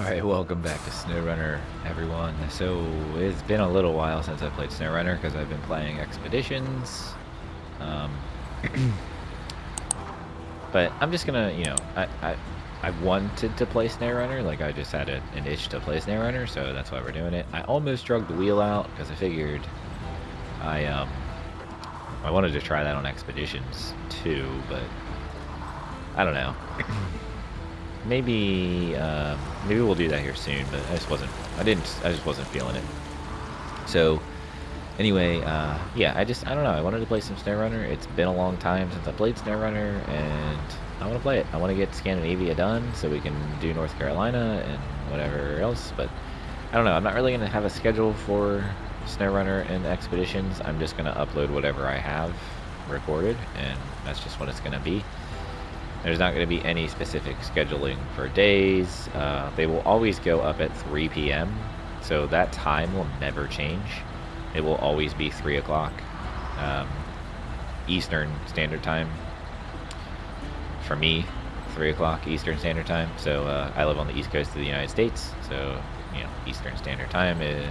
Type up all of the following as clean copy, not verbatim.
Alright, welcome back to SnowRunner, everyone. So, it's been a little while since I played SnowRunner because I've been playing Expeditions. Um, but I'm just gonna, I wanted to play SnowRunner, like I just had an itch to play SnowRunner, so that's why we're doing it. I almost drug the wheel out because I figured I wanted to try that on Expeditions too, but I don't know. Maybe we'll do that here soon, but I just wasn't feeling it. So anyway, yeah, I don't know, I wanted to play some SnowRunner. It's been a long time since I played SnowRunner, and I want to play it. I want to get Scandinavia done so we can do North Carolina and whatever else, but I don't know, I'm not really going to have a schedule for SnowRunner and Expeditions. I'm just going to upload whatever I have recorded, and that's just what it's going to be. There's not going to be any specific scheduling for days. They will always go up at 3 p.m., so that time will never change. It will always be 3 o'clock Eastern Standard Time. For me, 3 o'clock Eastern Standard Time. So I live on the East Coast of the United States, so Eastern Standard Time is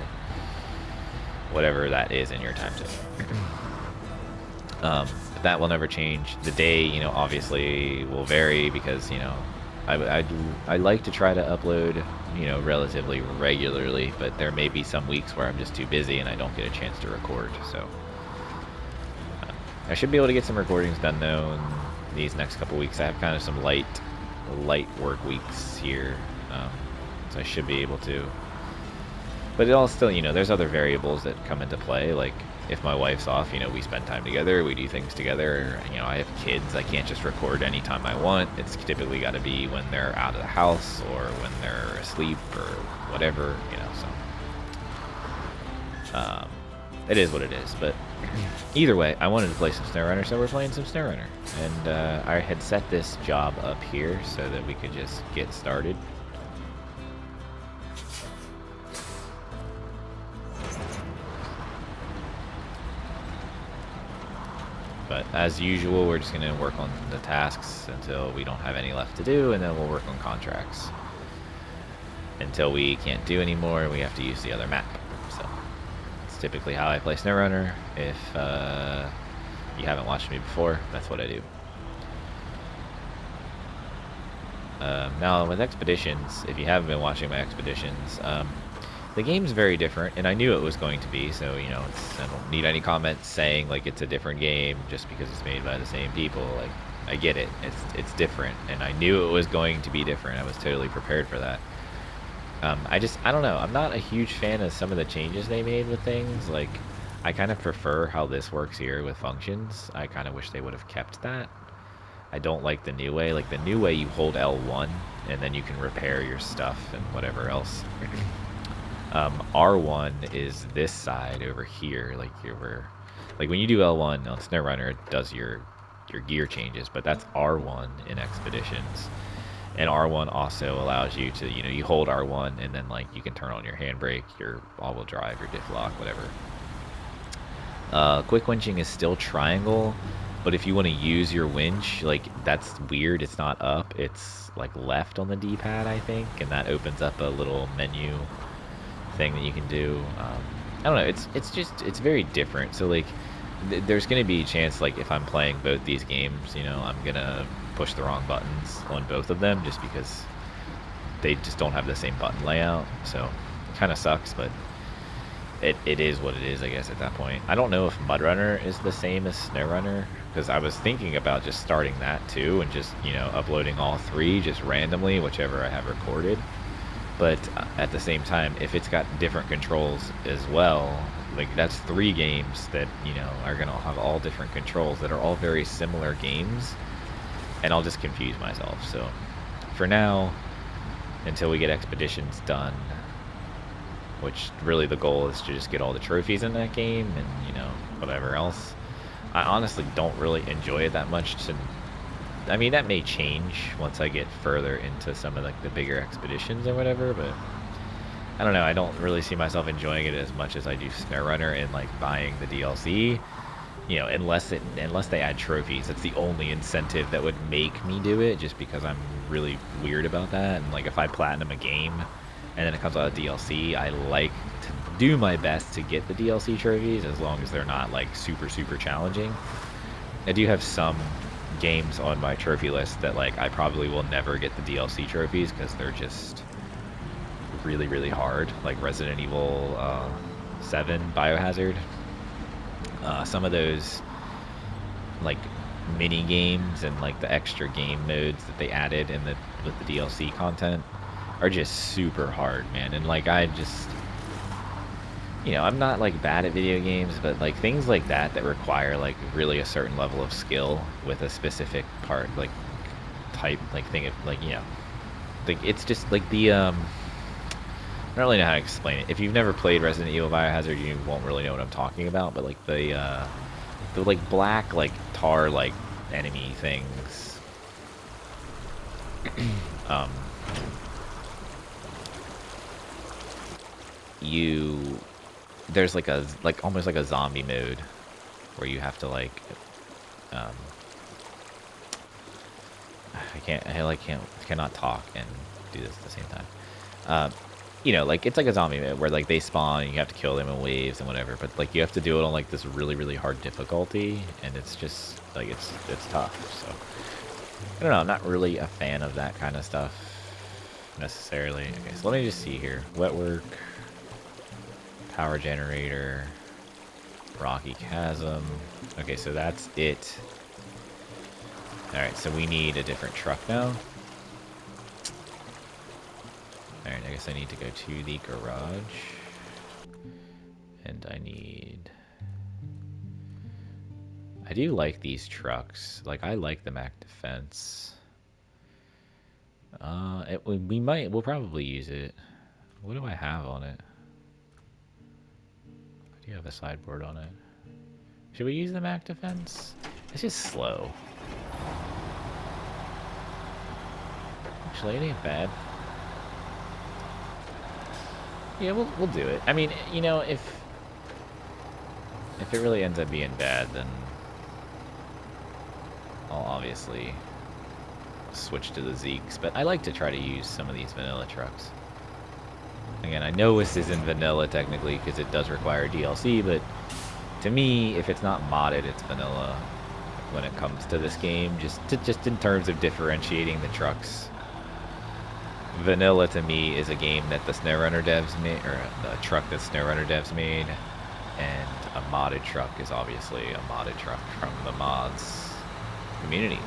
whatever that is in your time zone. That will never change. The day, obviously will vary because, I like to try to upload, relatively regularly, but there may be some weeks where I'm just too busy and I don't get a chance to record. So I should be able to get some recordings done though in these next couple weeks. I have kind of some light work weeks here, so I should be able to. But it all still, there's other variables that come into play, like if my wife's off, we spend time together, we do things together. I have kids, I can't just record anytime I want. It's typically got to be when they're out of the house or when they're asleep or whatever, so it is what it is. But either way, I wanted to play some SnowRunner, so we're playing some SnowRunner. And I had set this job up here so that we could just get started. But as usual, we're just going to work on the tasks until we don't have any left to do, and then we'll work on contracts. Until we can't do anymore, we have to use the other map. So it's typically how I play SnowRunner. If you haven't watched me before, that's what I do. Now with Expeditions, if you haven't been watching my Expeditions, the game's very different, and I knew it was going to be, so, I don't need any comments saying, like, it's a different game just because it's made by the same people. Like, I get it. It's different, and I knew it was going to be different. I was totally prepared for that. I don't know. I'm not a huge fan of some of the changes they made with things. Like, I kind of prefer how this works here with functions. I kind of wish they would have kept that. I don't like the new way. Like, the new way, you hold L1, and then you can repair your stuff and whatever else. R1 is this side over here, like when you do L1 on SnowRunner, it does your gear changes, but that's R1 in Expeditions. And R1 also allows you to, you hold R1 and then, like, you can turn on your handbrake, your all-wheel drive, your diff lock, whatever. Quick winching is still triangle, but if you want to use your winch, like, that's weird, it's not up, it's like left on the D-pad, I think, and that opens up a little menu thing that you can do. I don't know, it's very different. So, like, there's gonna be a chance, like, if I'm playing both these games, I'm gonna push the wrong buttons on both of them just because they just don't have the same button layout. So it kind of sucks, but it is what it is, I guess, at that point. I don't know if MudRunner is the same as SnowRunner, because I was thinking about just starting that too and just, uploading all three just randomly, whichever I have recorded. But at the same time, if it's got different controls as well, like, that's 3 games that, are going to have all different controls that are all very similar games, and I'll just confuse myself. So for now, until we get Expeditions done, which really the goal is to just get all the trophies in that game and, whatever else, I honestly don't really enjoy it that much. I mean, that may change once I get further into some of, like, the bigger Expeditions or whatever, but I don't know, I don't really see myself enjoying it as much as I do SnowRunner and, like, buying the DLC. you know, unless they add trophies, that's the only incentive that would make me do it, just because I'm really weird about that. And like if I platinum a game and then it comes out of DLC, I like to do my best to get the DLC trophies as long as they're not like super challenging. I do have some games on my trophy list that like I probably will never get the DLC trophies because they're just really hard, like Resident Evil 7 Biohazard. Some of those like mini games and like the extra game modes that they added in with the DLC content are just super hard, man. And like I just, you know, I'm not like bad at video games, but like things like that require like really a certain level of skill with a specific part, like type, like thing of like, you know, like it's just like the I don't really know how to explain it. If you've never played Resident Evil Biohazard, you won't really know what I'm talking about. But like the like black like tar like enemy things, um, there's like a almost like a zombie mode where you have to like cannot talk and do this at the same time. You know, like it's like a zombie mode where like they spawn and you have to kill them in waves and whatever, but like you have to do it on like this really hard difficulty, and it's just like it's tough. So I don't know, I'm not really a fan of that kind of stuff necessarily. Okay, so let me just see here. Wet work, power generator, rocky chasm. Okay, so that's it. Alright, so we need a different truck now. Alright, I guess I need to go to the garage. And I do like these trucks. Like, I like the Mac Defense. We'll probably use it. What do I have on it? I do have a sideboard on it. Should we use the Mac Defense? It's just slow. Actually, it ain't bad. Yeah, we'll do it. I mean, you know, if it really ends up being bad, then I'll obviously switch to the Zeeks. But I like to try to use some of these vanilla trucks. Again, I know this isn't vanilla technically because it does require DLC, but to me, if it's not modded, it's vanilla when it comes to this game. Just in terms of differentiating the trucks. Vanilla to me is a game that the SnowRunner devs made, or the truck that SnowRunner devs made, and a modded truck is obviously a modded truck from the mods community.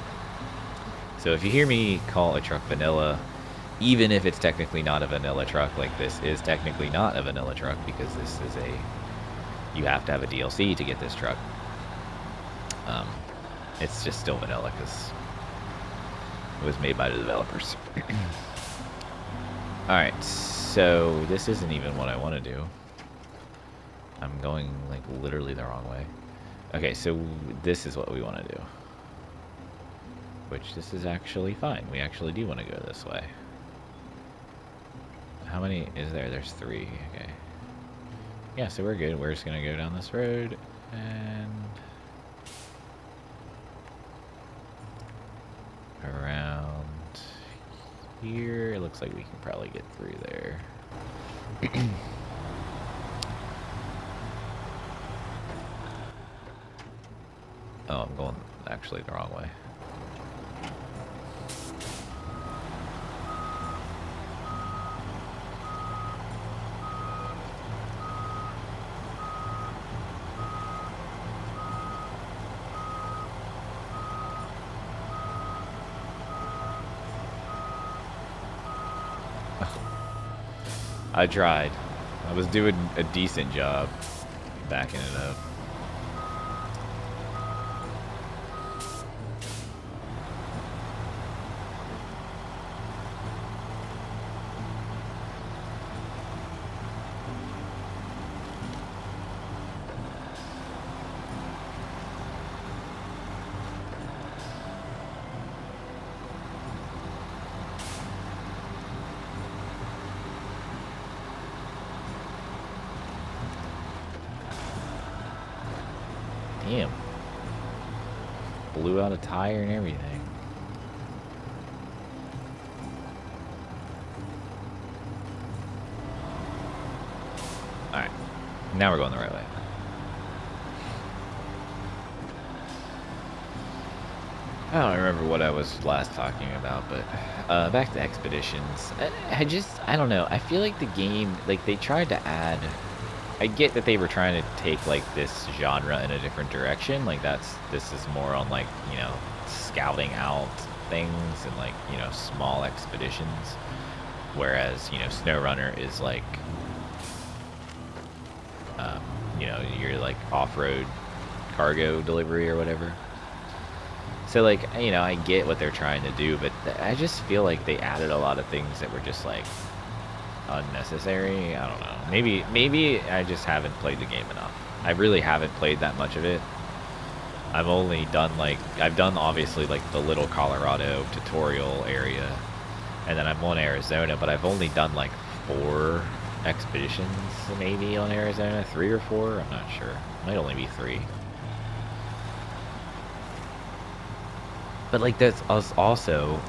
So if you hear me call a truck vanilla, even if it's technically not a vanilla truck, like this is technically not a vanilla truck because this is you have to have a DLC to get this truck. It's just still vanilla because it was made by the developers. Alright, so this isn't even what I want to do. I'm going, like, literally the wrong way. Okay, so this is what we want to do. Which, this is actually fine. We actually do want to go this way. How many is there? There's 3. Okay. Yeah, so we're good. We're just going to go down this road and around here. It looks like we can probably get through there. Oh, I'm going actually the wrong way. I tried. I was doing a decent job backing it up. Damn. blew out a tire and everything. Alright, now we're going the right way. I don't remember what I was last talking about, but back to expeditions. I don't know. I feel like the game, like they tried to add. I get that they were trying to take like this genre in a different direction. Like this is more on like, you know, scouting out things and like, you know, small expeditions. Whereas, you know, SnowRunner is like, you know, you're like off-road cargo delivery or whatever. So, like, you know, I get what they're trying to do, but I just feel like they added a lot of things that were just, like, unnecessary. I don't know. Maybe I just haven't played the game enough. I really haven't played that much of it. I've only done, like, I've done, obviously, like, the Little Colorado tutorial area, and then I'm on Arizona, but I've only done, like, 4 expeditions, maybe, on Arizona. 3 or 4? I'm not sure. It might only be 3. But, like, that's also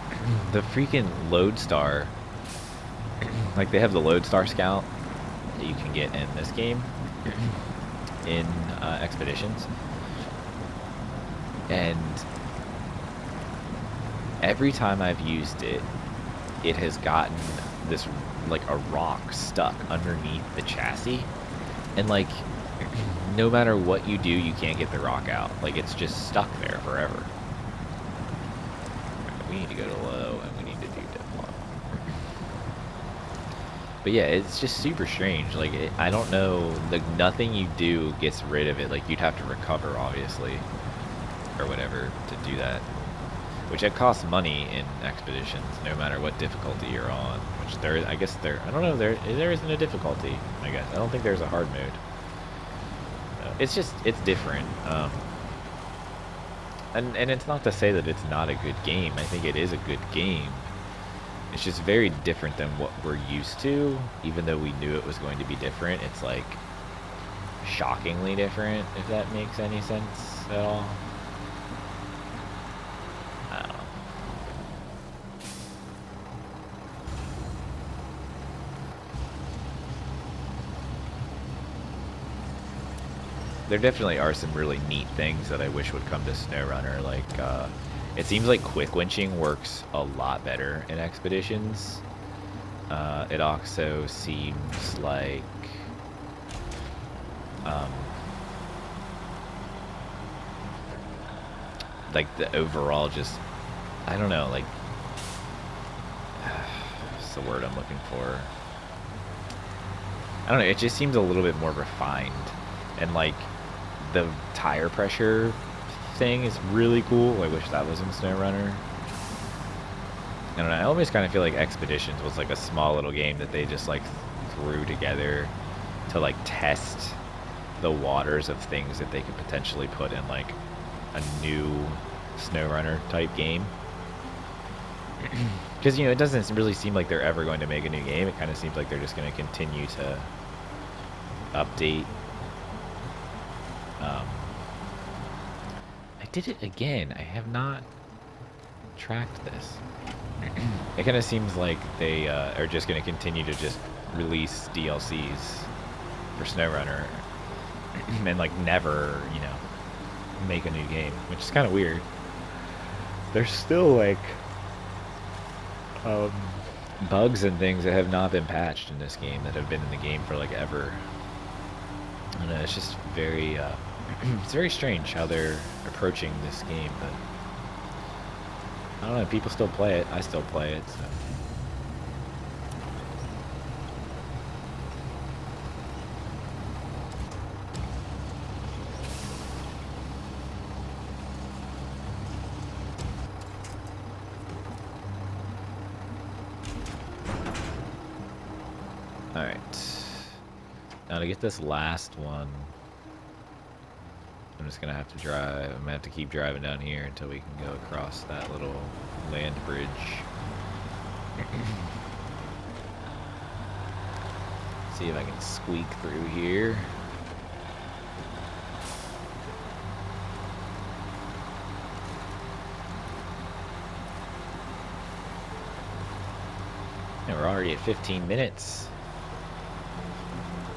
the freaking Lodestar. Like, they have the Lodestar Scout that you can get in this game in expeditions. And every time I've used it, it has gotten this, like, a rock stuck underneath the chassis. And, like, no matter what you do, you can't get the rock out. Like, it's just stuck there forever. We need to go to low, and we need to do dip. But yeah, it's just super strange. Like, I don't know, like, nothing you do gets rid of it. Like, you'd have to recover, obviously, or whatever, to do that. Which it costs money in expeditions, no matter what difficulty you're on. Which there, I guess I don't know, there isn't a difficulty, I guess. I don't think there's a hard mode. It's just, it's different. And it's not to say that it's not a good game. I think it is a good game. It's just very different than what we're used to. Even though we knew it was going to be different, it's like shockingly different, if that makes any sense at all. I don't know. There definitely are some really neat things that I wish would come to SnowRunner. Like, it seems like quick winching works a lot better in expeditions. It also seems like, the overall just, I don't know, like, what's the word I'm looking for? I don't know, it just seems a little bit more refined. And, like, the tire pressure thing is really cool. I wish that was in SnowRunner. I don't know, I always kind of feel like Expeditions was like a small little game that they just like threw together to like test the waters of things that they could potentially put in like a new SnowRunner type game. Because, you know, it doesn't really seem like they're ever going to make a new game. It kind of seems like they're just going to continue to update. I did it again. I have not tracked this. It kind of seems like they are just going to continue to just release DLCs for SnowRunner and like never, you know, make a new game, which is kind of weird. There's still like bugs and things that have not been patched in this game that have been in the game for like ever. I don't know, it's just very it's very strange how they're approaching this game, but I don't know, people still play it. I still play it, so. Alright. Now to get this last one, I'm just gonna have to drive. I'm gonna have to keep driving down here until we can go across that little land bridge. See if I can squeak through here. And we're already at 15 minutes.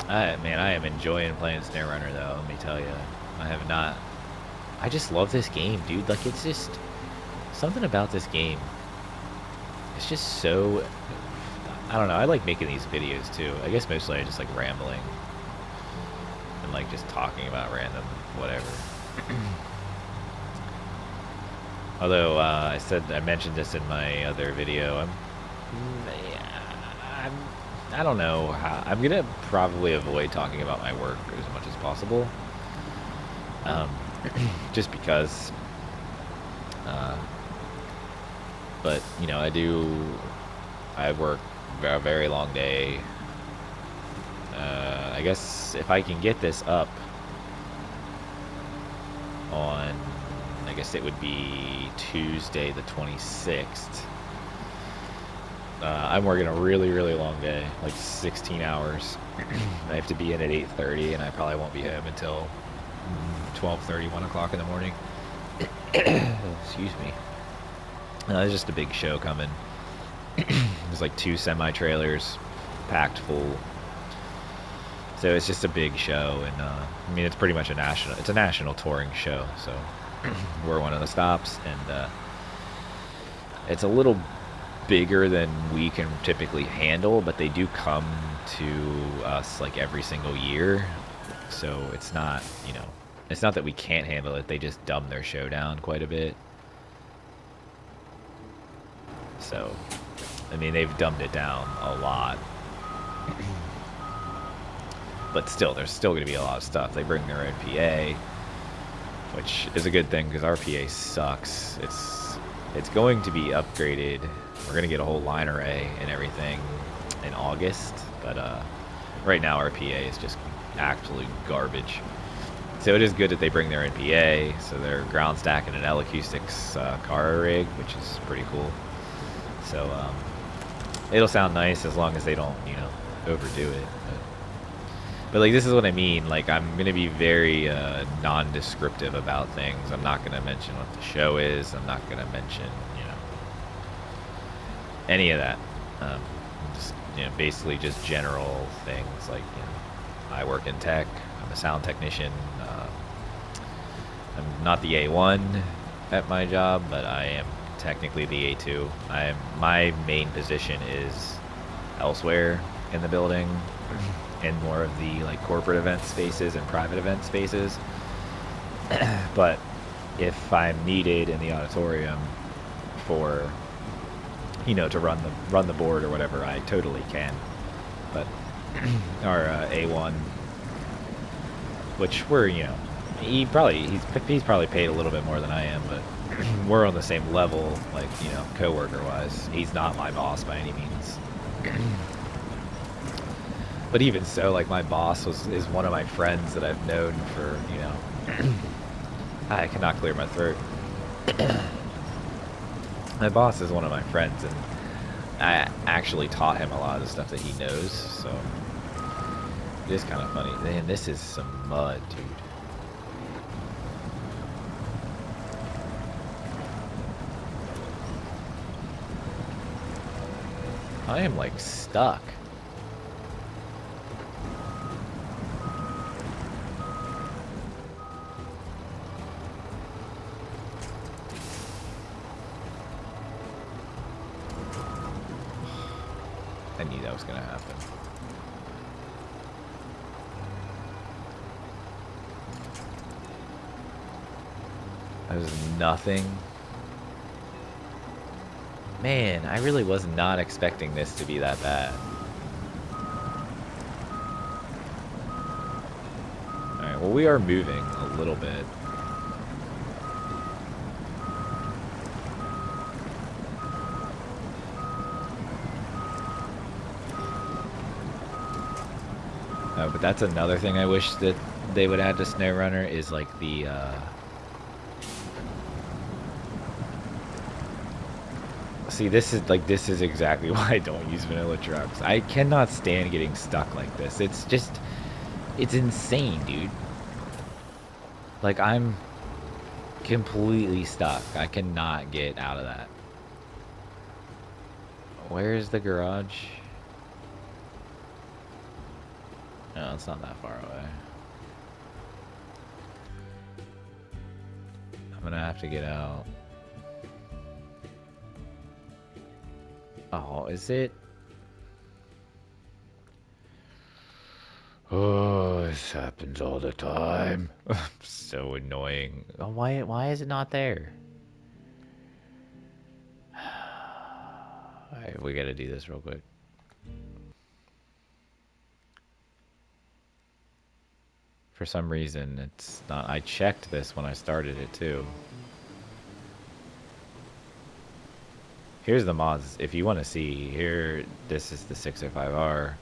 Man, I am enjoying playing SnowRunner though, let me tell you. I have not. I just love this game, dude. Like, it's just something about this game. It's just so, I don't know. I like making these videos too. I guess mostly I just like rambling and like just talking about random whatever. Although I mentioned this in my other video. I don't know how. I'm gonna probably avoid talking about my work as much as possible, just because. But you know, I work a very long day. I guess if I can get this up on, I guess it would be Tuesday the 26th. I'm working a really, really long day, like 16 hours. I have to be in at 8:30, and I probably won't be home until 12:30, 1 o'clock in the morning. Excuse me. There's just a big show coming. There's like 2 semi-trailers packed full. So it's just a big show, and I mean, it's pretty much a national touring show, so we're one of the stops, and it's a little bigger than we can typically handle, but they do come to us like every single year, so it's not, you know, it's not that we can't handle it, they just dumb their show down quite a bit. So, I mean, they've dumbed it down a lot. But still, there's still going to be a lot of stuff. They bring their own PA, which is a good thing because our PA sucks. It's going to be upgraded. We're going to get a whole line array and everything in August, but right now our PA is just absolute garbage. So it is good that they bring their own PA. So they're ground stacking an L Acoustics car rig, which is pretty cool. So it'll sound nice as long as they don't, you know, overdo it. But like, this is what I mean. Like, I'm going to be very non-descriptive about things. I'm not going to mention what the show is. I'm not going to mention, you know, any of that. Just, you know, basically just general things. Like, you know, I work in tech. I'm a sound technician. I'm not the A1 at my job, but I am technically the A2. My main position is elsewhere in the building, in more of the like corporate event spaces and private event spaces. But if I'm needed in the auditorium for, you know, to run the board or whatever, I totally can. But our A1, which we're, you know, he's probably paid a little bit more than I am, but we're on the same level, like, you know, coworker wise. He's not my boss by any means. But even so, like, my boss is one of my friends that I've known for, you know, I cannot clear my throat. My boss is one of my friends, and I actually taught him a lot of the stuff that he knows, so it is kind of funny. Man, this is some mud, dude. I am, like, stuck. I knew that was gonna happen. That was nothing. Man, I really was not expecting this to be that bad. Alright, well, we are moving a little bit. Oh, but that's another thing I wish that they would add to SnowRunner is like the see, this is exactly why I don't use vanilla trucks. I cannot stand getting stuck like this. It's insane, dude. Like, I'm completely stuck. I cannot get out of that. Where's the garage? No, it's not that far away. I'm gonna have to get out. Oh, is it? Oh, this happens all the time. So annoying. Oh, why is it not there? Alright, we gotta do this real quick. For some reason, it's not. I checked this when I started it too. Here's the mods. If you want to see, here, this is the 605R.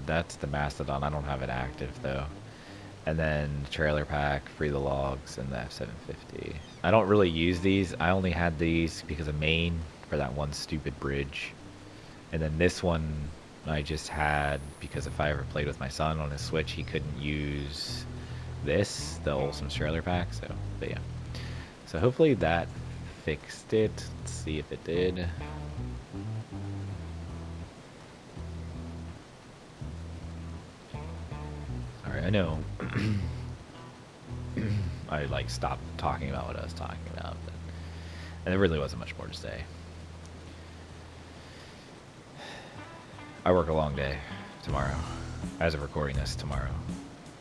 That's the Mastodon. I don't have it active though. And then trailer pack, free the logs, and the F750. I don't really use these. I only had these because of main for that one stupid bridge. And then this one I just had because if I ever played with my son on his Switch, he couldn't use this, the Olson's trailer pack. So, but yeah. So hopefully that fixed it. Let's see if it did. Alright, I know. I like stopped talking about what I was talking about, but, and there really wasn't much more to say. I work a long day tomorrow, as of recording this tomorrow.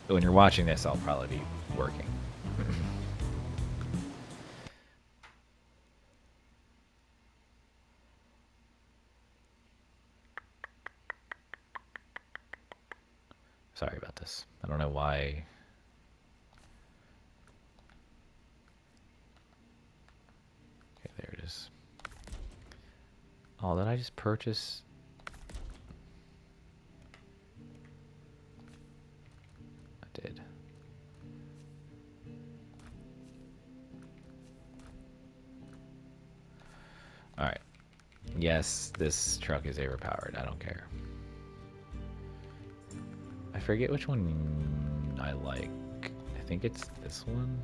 But when you're watching this, I'll probably be working. Sorry about this. I don't know why. Okay, there it is. Oh, did I just purchase? I did. Alright. Yes, this truck is overpowered. I don't care. I forget which one I like. I think it's this one.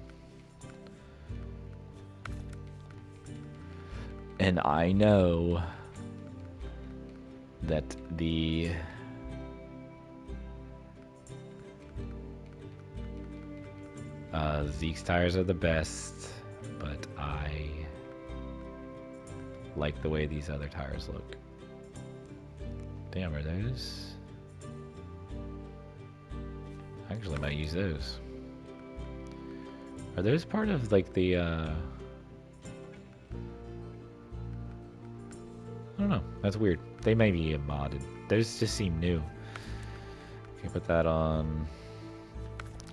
And I know that the Zeke's tires are the best, but I like the way these other tires look. Damn, are those? I actually might use those. Are those part of like the I don't know. That's weird. They may be modded. Those just seem new. Okay, put that on.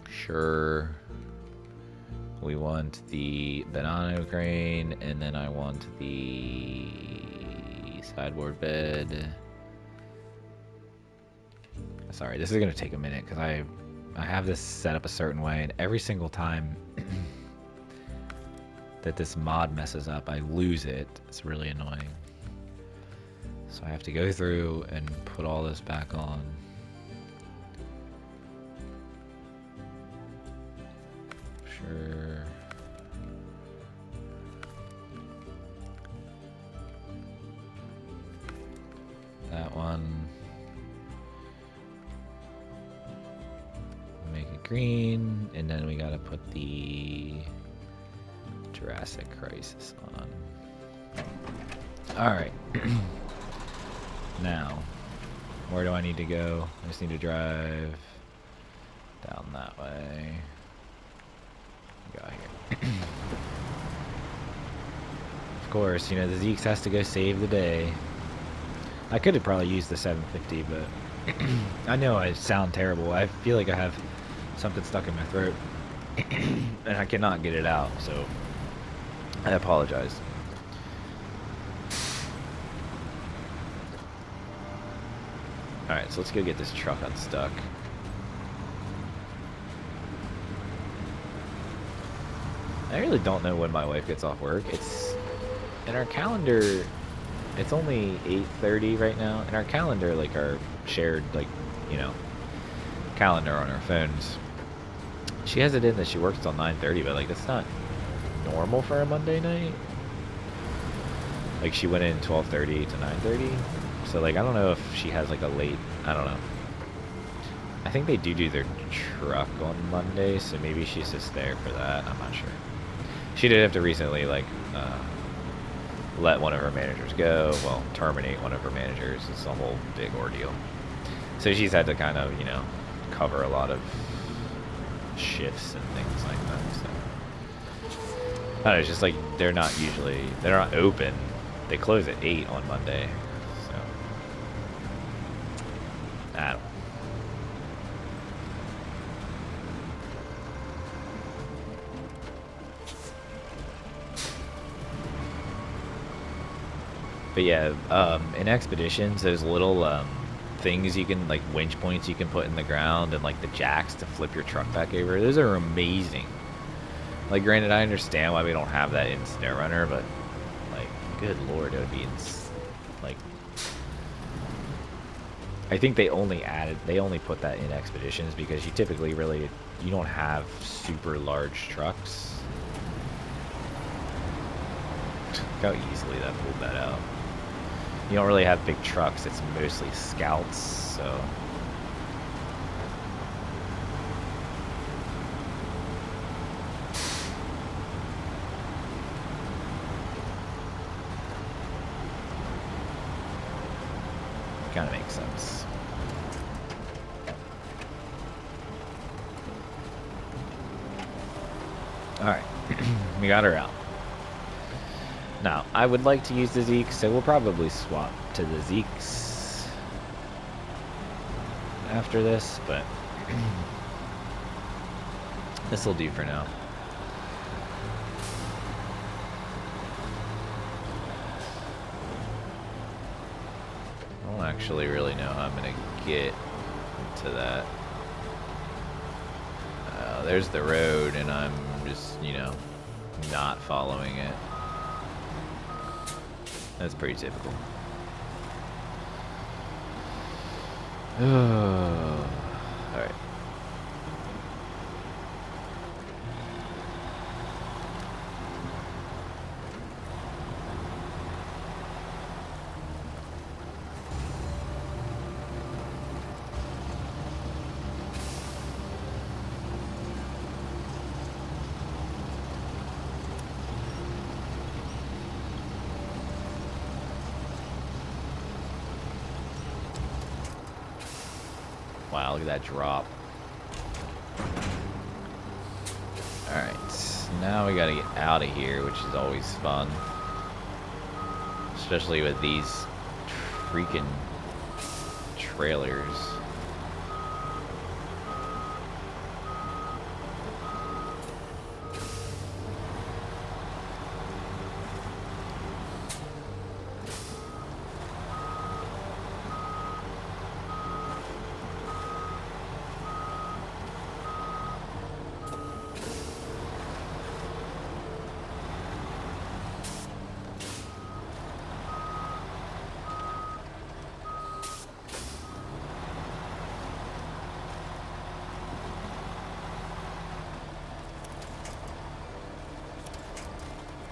Sure. We want the banana crane, and then I want the sideboard bed. Sorry, this is gonna take a minute because I have this set up a certain way, and every single time that this mod messes up, I lose it. It's really annoying. So I have to go through and put all this back on. Sure. That one. Make it green, and then we gotta put the Jurassic Crisis on. Alright. Now, where do I need to go? I just need to drive down that way. Go here. Of course, you know, the Zeeks has to go save the day. I could have probably used the 750, but I know I sound terrible. I feel like I have something stuck in my throat, and I cannot get it out, so I apologize. Alright, so let's go get this truck unstuck. I really don't know when my wife gets off work. It's in our calendar. It's only 8:30 right now. In our calendar, like our shared, like, you know, calendar on our phones, she has it in that she works till 9:30, but like that's not normal for a Monday night. Like she went in 12:30 to 9:30. So like I don't know if she has like a late. I don't know. I think they do their truck on Monday, so maybe she's just there for that. I'm not sure. She did have to recently like let one of her managers go. Well, terminate one of her managers. It's a whole big ordeal. So she's had to kind of, you know, cover a lot of shifts and things like that. So I don't know, it's just like they're not open. They close at 8 on Monday. So I don't know. But yeah, in expeditions, there's little things you can, like winch points you can put in the ground and like the jacks to flip your truck back over. Those are amazing. Like, granted, I understand why we don't have that in SnowRunner, but like, good lord, it would be like, I think they only put that in expeditions because you typically you don't have super large trucks. Look how easily that pulled that out. You don't really have big trucks, it's mostly scouts, so. Kind of makes sense. Alright, we got her out. Now, I would like to use the Zeeks, so we'll probably swap to the Zeeks after this, but this will do for now. I don't actually really know how I'm going to get to that. There's the road, and I'm just, you know, not following it. That's pretty typical. Alright. Wow, look at that drop. Alright, now we gotta get out of here, which is always fun. Especially with these freaking trailers.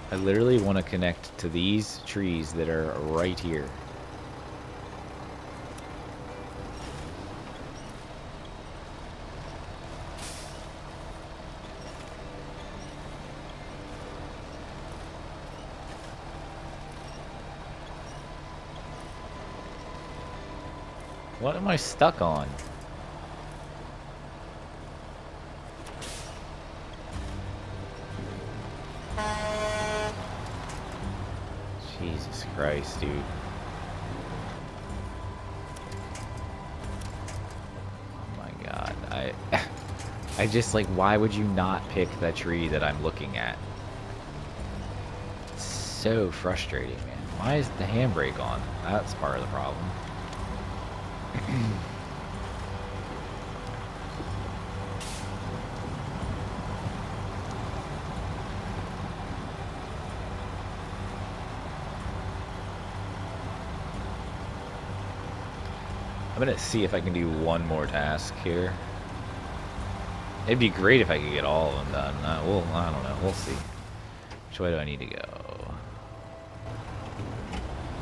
I literally want to connect to these trees that are right here. What am I stuck on? Jesus Christ, dude. Oh my god. I just, like, why would you not pick that tree that I'm looking at? It's so frustrating, man. Why is the handbrake on? That's part of the problem. I'm gonna see if I can do one more task here. It'd be great if I could get all of them done. I don't know. We'll see. Which way do I need to go?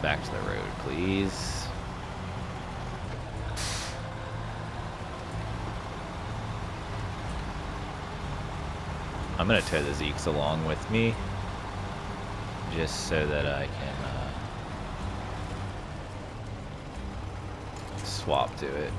back to the road, please. I'm gonna tow the Zeeks along with me, just so that I can swap to it.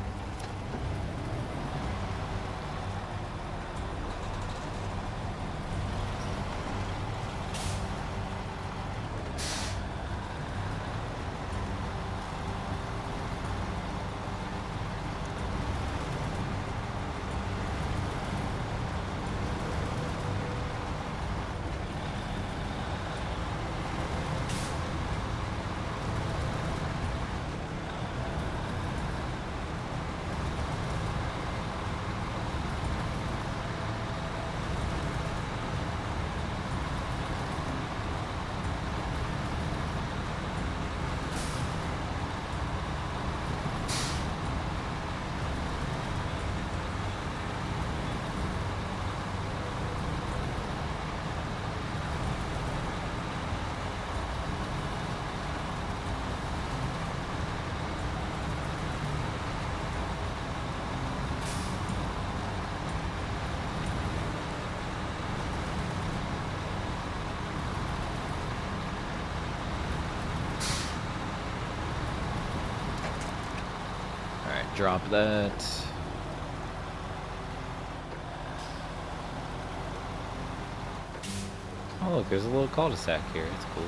Drop that. Oh look, there's a little cul-de-sac here. That's cool.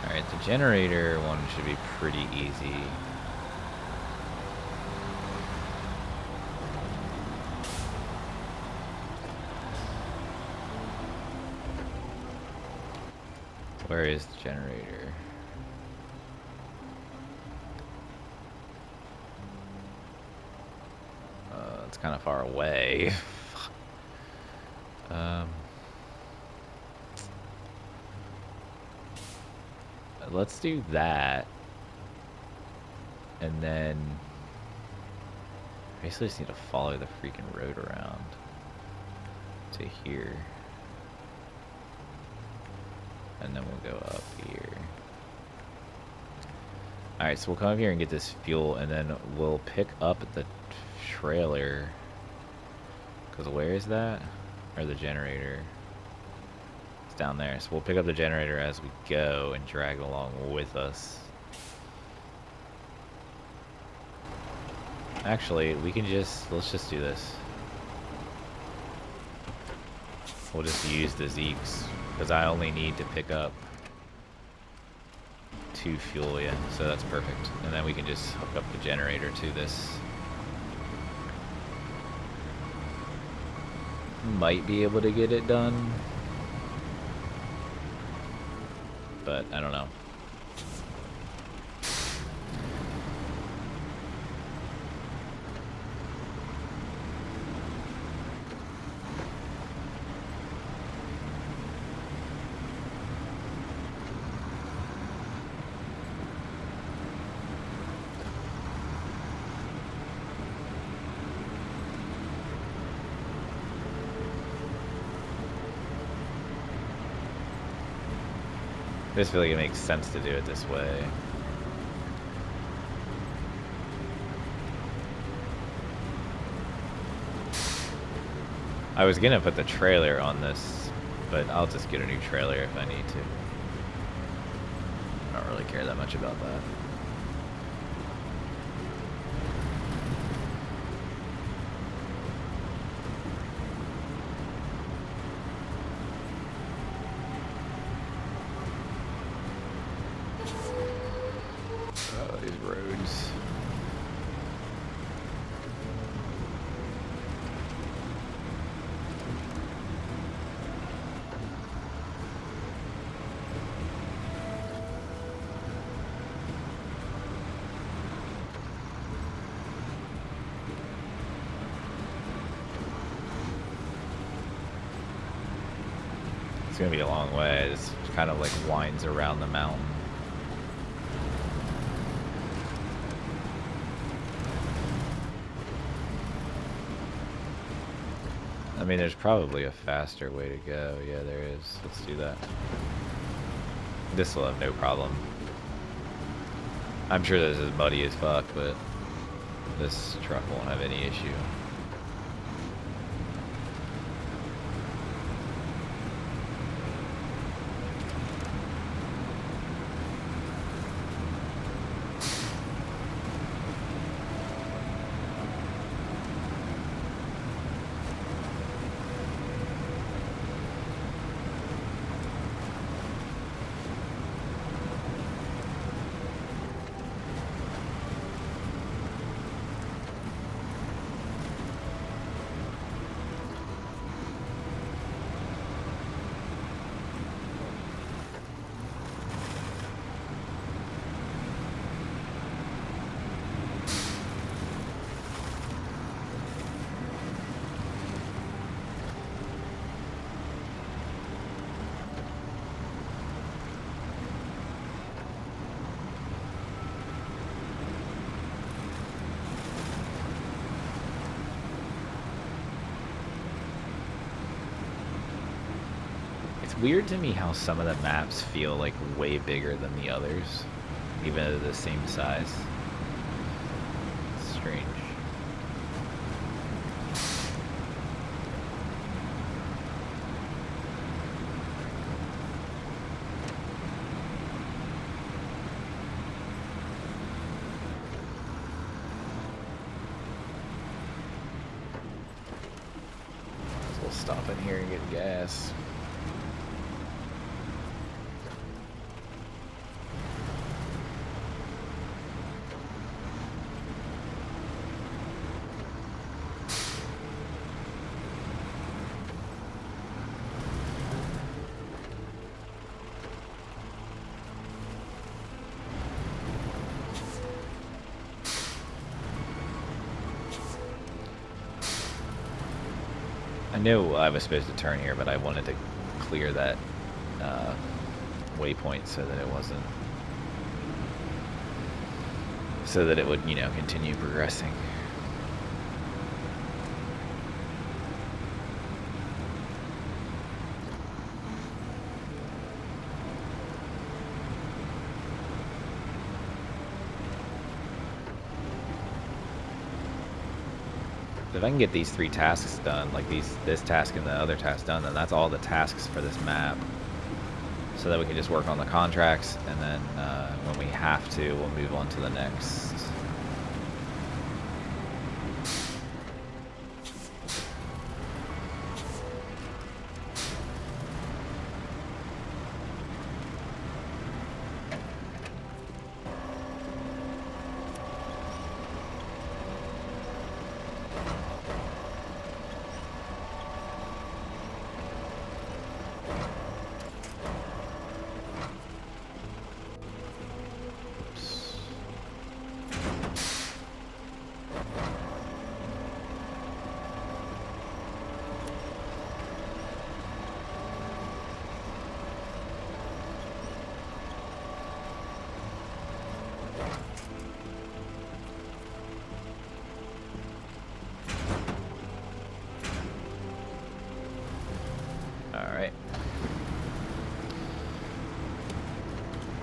Alright, the generator one should be pretty easy. Where is the generator? It's kind of far away. Let's do that. And then basically just need to follow the freaking road around to here. And then we'll go up here. Alright, so we'll come up here and get this fuel, and then we'll pick up the trailer. Because where is that? Or the generator? It's down there. So we'll pick up the generator as we go and drag it along with us. Actually, we can let's just do this. We'll just use the Zeeks, because I only need to pick up 2 fuel, yeah, so that's perfect. And then we can just hook up the generator to this. Might be able to get it done, but I don't know. I just feel like it makes sense to do it this way. I was gonna put the trailer on this, but I'll just get a new trailer if I need to. I don't really care that much about that. It's gonna be a long way. It's kind of like winds around the mountain. I mean, there's probably a faster way to go. Yeah, there is. Let's do that. This will have no problem. I'm sure this is muddy as fuck, but this truck won't have any issue. Weird to me how some of the maps feel like way bigger than the others, even at the same size. It's strange. So we'll stop in here and get gas. I knew I was supposed to turn here, but I wanted to clear that waypoint so that it wasn't, so that it would, you know, continue progressing. If I can get these 3 tasks done, like this task and the other task done, then that's all the tasks for this map. So that we can just work on the contracts, and then when we have to, we'll move on to the next.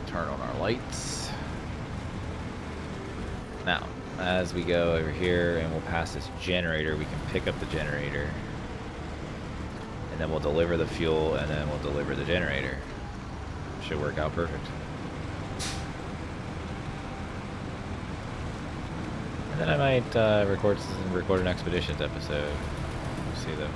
Turn on our lights. Now, as we go over here and we'll pass this generator, we can pick up the generator. And then we'll deliver the fuel, and then we'll deliver the generator. Should work out perfect. And then I might record an expeditions episode. We'll see though.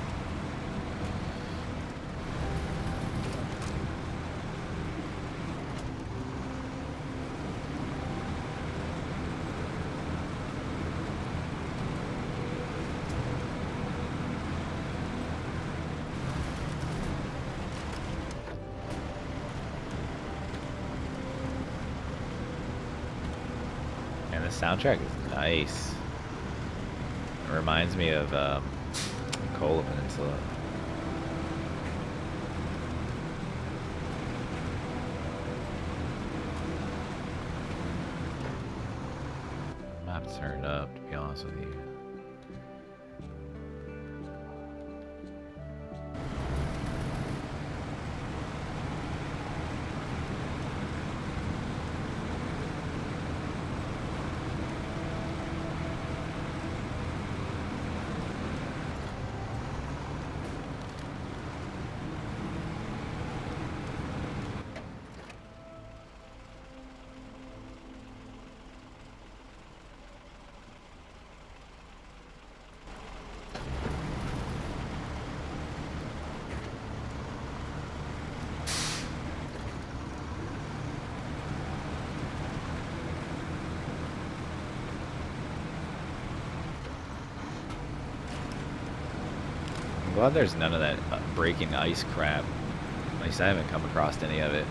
The soundtrack is nice. It reminds me of Kola Peninsula. turn it up, to be honest with you. I'm glad there's none of that breaking ice crap. At least I haven't come across any of it.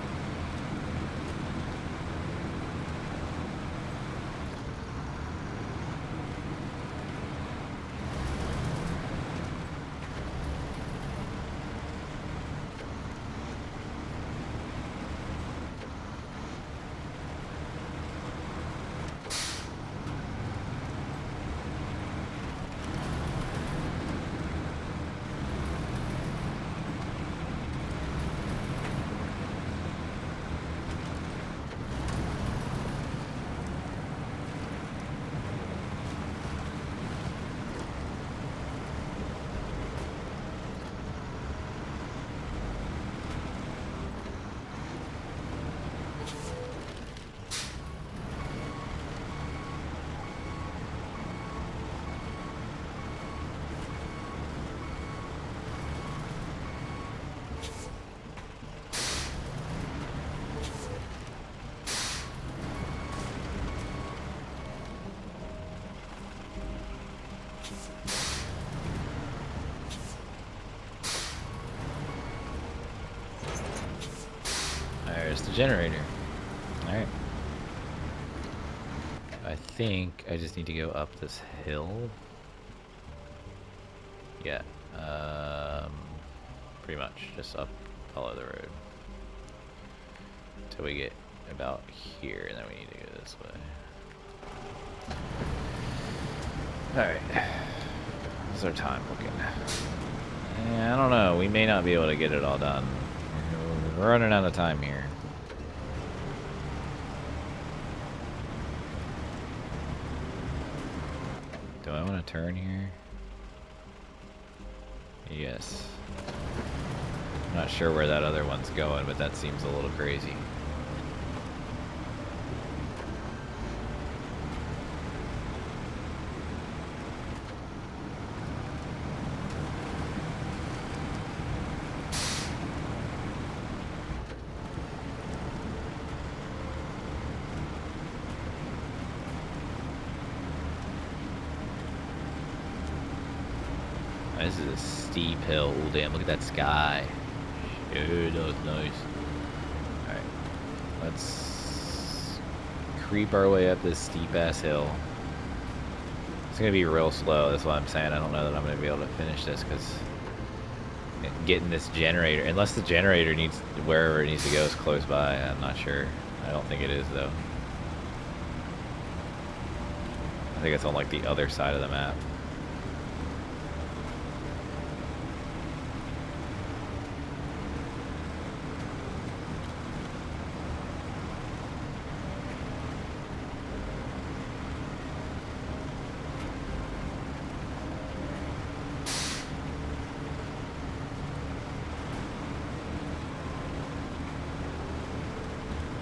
There's the generator. Alright. I think I just need to go up this hill. Yeah. Pretty much. Just up, follow the road. Until we get about here, and then we need to go this way. Alright. How's our time looking? I don't know. We may not be able to get it all done. We're running out of time here. Do I want to turn here? Yes. I'm not sure where that other one's going, but that seems a little crazy. This is a steep hill. Oh, damn, look at that sky. Dude, that was nice. Alright. Let's creep our way up this steep-ass hill. It's going to be real slow. That's why I'm saying I don't know that I'm going to be able to finish this, because getting this generator, unless the generator needs, wherever it needs to go is close by, I'm not sure. I don't think it is, though. I think it's on, like, the other side of the map.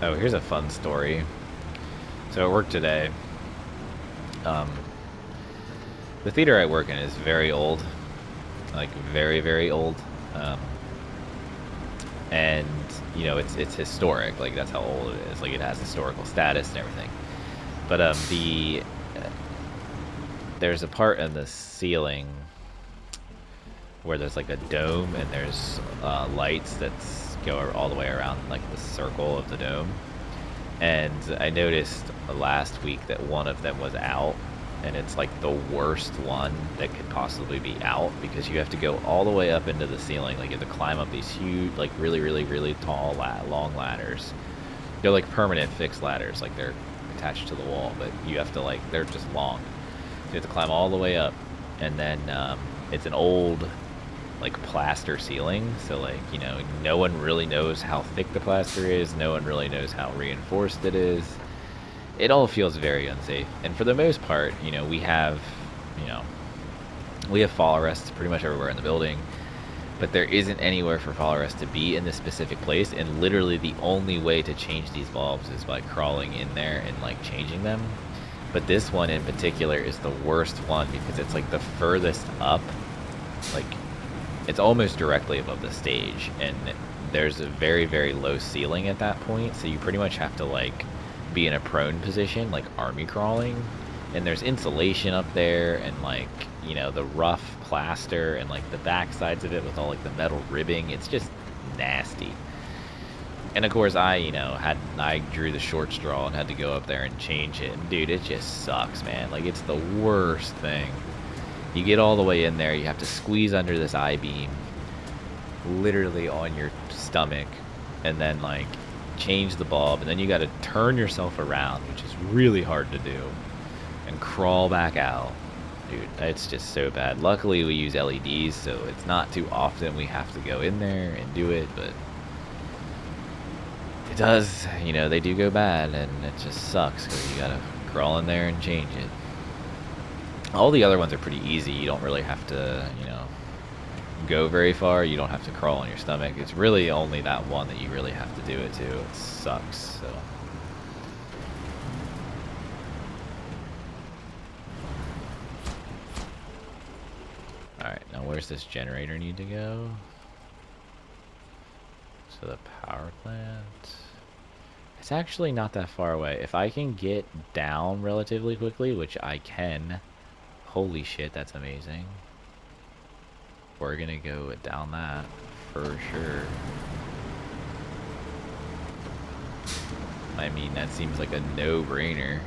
Oh, here's a fun story. So at work today, the theater I work in is very old, like very, very old. And, you know, it's historic, like that's how old it is. Like it has historical status and everything. But there's a part in the ceiling where there's like a dome and there's lights that go all the way around like the circle of the dome. And I noticed last week that one of them was out, and it's like the worst one that could possibly be out, because you have to go all the way up into the ceiling. Like you have to climb up these huge, like really, really, really tall, long ladders. They're like permanent fixed ladders, like they're attached to the wall, but you have to like, they're just long. So you have to climb all the way up, and then it's an old like plaster ceiling, so like, you know, no one really knows how thick the plaster is, no one really knows how reinforced it is. It all feels very unsafe, and for the most part, you know, we have fall arrests pretty much everywhere in the building, but there isn't anywhere for fall arrests to be in this specific place, and literally the only way to change these bulbs is by crawling in there and like changing them. But this one in particular is the worst one because it's like the furthest up, like it's almost directly above the stage, and there's a very, very low ceiling at that point, so you pretty much have to like be in a prone position, like army crawling, and there's insulation up there, and like, you know, the rough plaster and like the back sides of it with all like the metal ribbing, it's just nasty. And of course I drew the short straw and had to go up there and change it, and dude, it just sucks, man. Like, it's the worst thing. You get all the way in there, you have to squeeze under this I-beam, literally on your stomach, and then like change the bulb, and then you got to turn yourself around, which is really hard to do, and crawl back out. Dude, it's just so bad. Luckily we use LEDs, so it's not too often we have to go in there and do it, but it does, you know, they do go bad, and it just sucks because you gotta crawl in there and change it. All the other ones are pretty easy. You don't really have to, you know, go very far. You don't have to crawl on your stomach. It's really only that one that you really have to do it to. It sucks, so. Alright, now where's this generator need to go? To the power plant. It's actually not that far away. If I can get down relatively quickly, which I can. Holy shit, that's amazing. We're gonna go down that for sure. I mean, that seems like a no-brainer.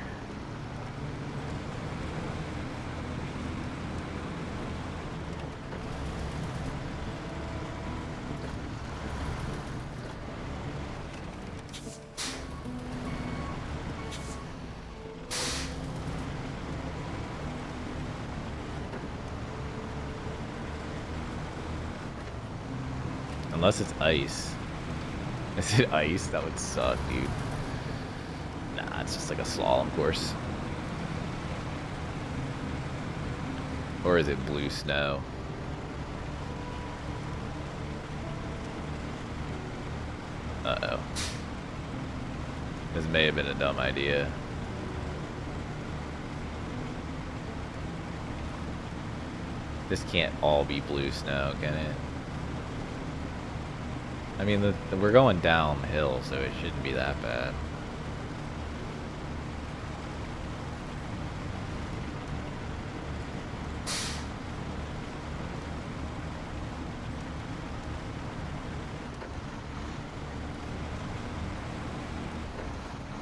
Unless it's ice. Is it ice? That would suck, dude. Nah, it's just like a slalom course. Or is it blue snow? Uh-oh. This may have been a dumb idea. This can't all be blue snow, can it? I mean, we're going downhill, so it shouldn't be that bad.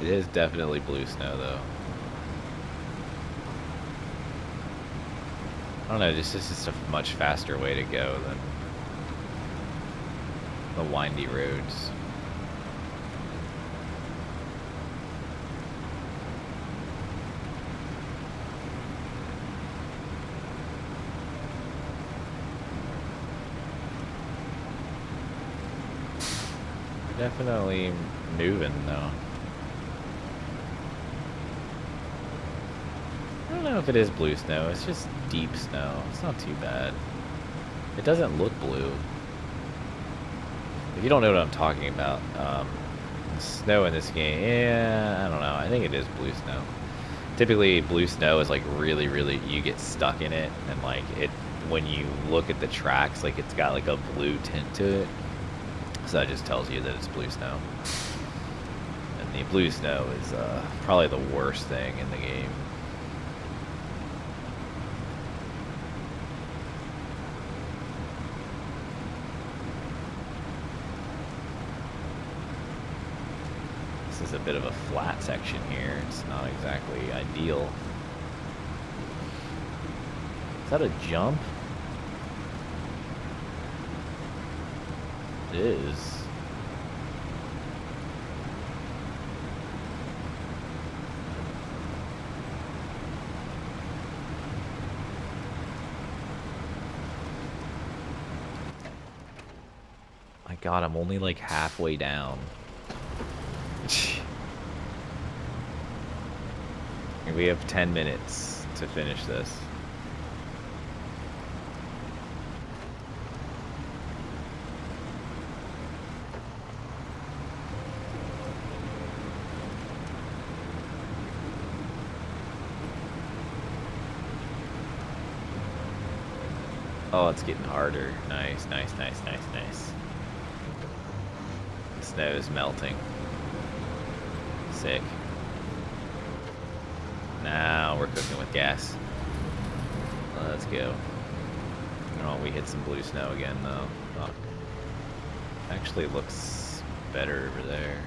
It is definitely blue snow, though. I don't know, this is just a much faster way to go than the windy roads. We're definitely moving though. I don't know if it is blue snow, it's just deep snow. It's not too bad. It doesn't look blue. If you don't know what I'm talking about, snow in this game, yeah, I don't know. I think it is blue snow. Typically, blue snow is like really, you get stuck in it, and like when you look at the tracks, like it's got like a blue tint to it. So that just tells you that it's blue snow. And the blue snow is probably the worst thing in the game. This is a bit of a flat section here. It's not exactly ideal. Is that a jump? It is. god, I'm only like halfway down. We have 10 minutes to finish this. Oh, it's getting harder. Nice, nice, nice, nice, nice. The snow is melting. Sick. Now we're cooking with gas. Let's go. Oh, we hit some blue snow again, though. Fuck. Actually looks better over there.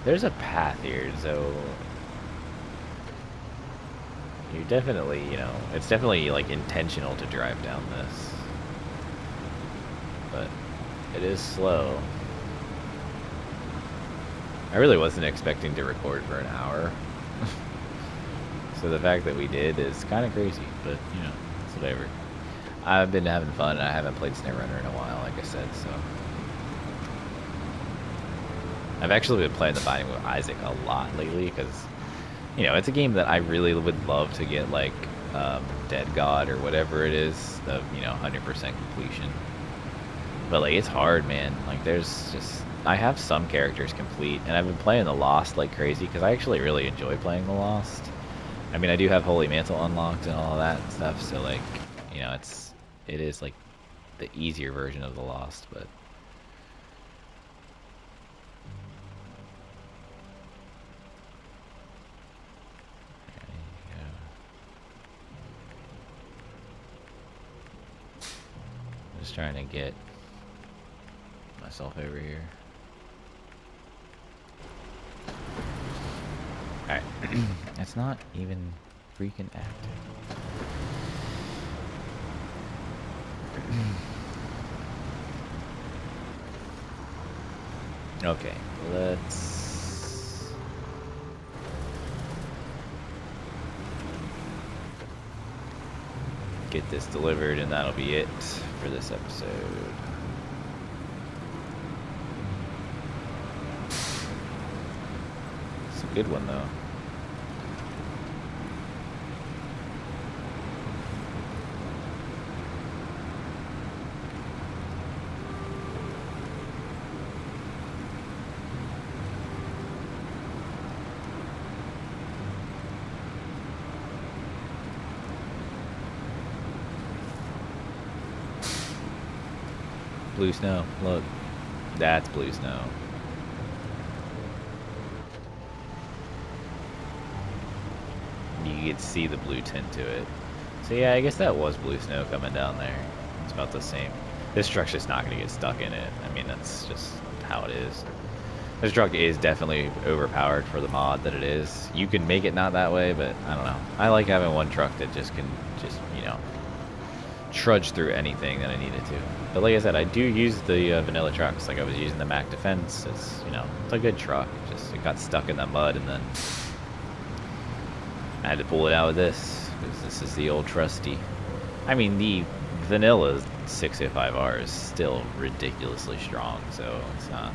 There's a path here, so... You definitely, you know, it's definitely, like, intentional to drive down this. But it is slow. I really wasn't expecting to record for an hour. So the fact that we did is kind of crazy, but, you know, it's whatever. I've been having fun, and I haven't played SnowRunner in a while, like I said, so... I've actually been playing the Binding of Isaac a lot lately, because, you know, it's a game that I really would love to get, like, Dead God or whatever it is, of, you know, 100% completion. But, like, it's hard, man. Like, there's just... I have some characters complete, and I've been playing the Lost like crazy, because I actually really enjoy playing the Lost. I mean, I do have Holy Mantle unlocked and all of that stuff, so, like, you know, it is, like, the easier version of the Lost, but... Just trying to get myself over here. Alright. It's not even freaking active. Okay, let's... get this delivered, and that'll be it for this episode. It's a good one, though. Blue snow, look. That's blue snow. You can see the blue tint to it. So yeah, I guess that was blue snow coming down there. It's about the same. This truck's just not going to get stuck in it. I mean, that's just how it is. This truck is definitely overpowered for the mod that it is. You can make it not that way, but I don't know. I like having one truck that just can, you know, trudge through anything that I needed to. But like I said, I do use the vanilla trucks. Like I was using the Mac Defense. It's, you know, it's a good truck. Just it got stuck in the mud, and then I had to pull it out with this, because this is the old trusty. I mean, the vanilla 605R is still ridiculously strong, so it's not...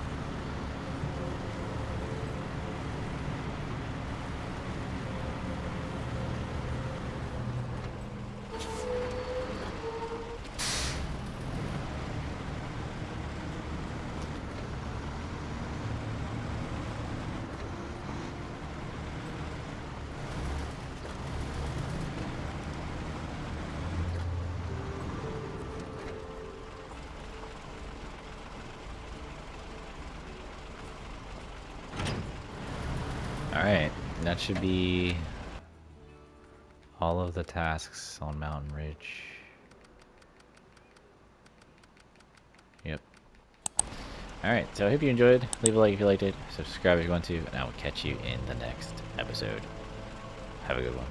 Alright, that should be all of the tasks on Mountain Ridge. Yep. Alright, so I hope you enjoyed. Leave a like if you liked it. Subscribe if you want to, and I will catch you in the next episode. Have a good one.